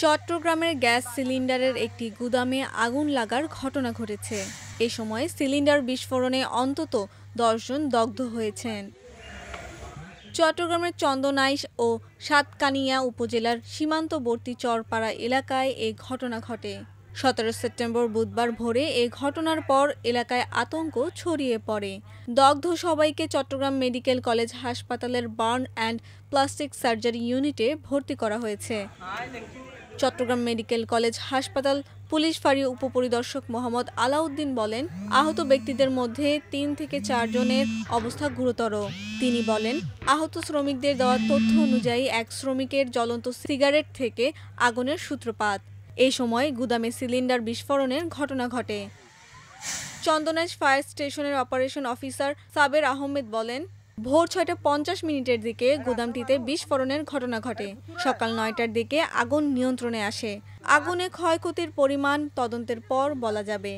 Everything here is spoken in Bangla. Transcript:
চট্টগ্রামের গ্যাস সিলিন্ডারের একটি গুদামে আগুন লাগার ঘটনা ঘটেছে। এ সময় সিলিন্ডার বিস্ফোরণে অন্তত ১০ জন দগ্ধ হয়েছেন। চট্টগ্রামের চন্দনাইশ ও সাতকানিয়া উপজেলার সীমান্তবর্তী চরপাড়া এলাকায় এ ঘটনা ঘটে। ১৭ সেপ্টেম্বর বুধবার ভোরে এ ঘটনার পর এলাকায় আতঙ্ক ছড়িয়ে পড়ে। দগ্ধ সবাইকে চট্টগ্রাম মেডিকেল কলেজ হাসপাতালের বার্ন অ্যান্ড প্লাস্টিক সার্জারি ইউনিটে ভর্তি করা হয়েছে। চট্টগ্রাম মেডিকেল কলেজ হাসপাতাল পুলিশ ফাঁড়ি উপপরিদর্শক মোহাম্মদ আলাউদ্দিন বলেন, আহত ব্যক্তিদের মধ্যে ৩ থেকে ৪ জনের অবস্থা গুরুতর। তিনি বলেন, আহত শ্রমিকদের দেওয়া তথ্য অনুযায়ী এক শ্রমিকের জ্বলন্ত সিগারেট থেকে আগুনের সূত্রপাত। এই সময় গুদামে সিলিন্ডার বিস্ফোরণের ঘটনা ঘটে। চন্দনাইশ ফায়ার স্টেশনের অপারেশন অফিসার সাবের আহমেদ বলেন, ভোর ৬টা ৫০ দিকে গুদামটিতে বিস্ফোরণের ঘটনা ঘটে। সকাল ৯টার দিকে আগুন নিয়ন্ত্রণে আসে। আগুনে ক্ষয়ক্ষতির পরিমাণ তদন্তের পর বলা যাবে।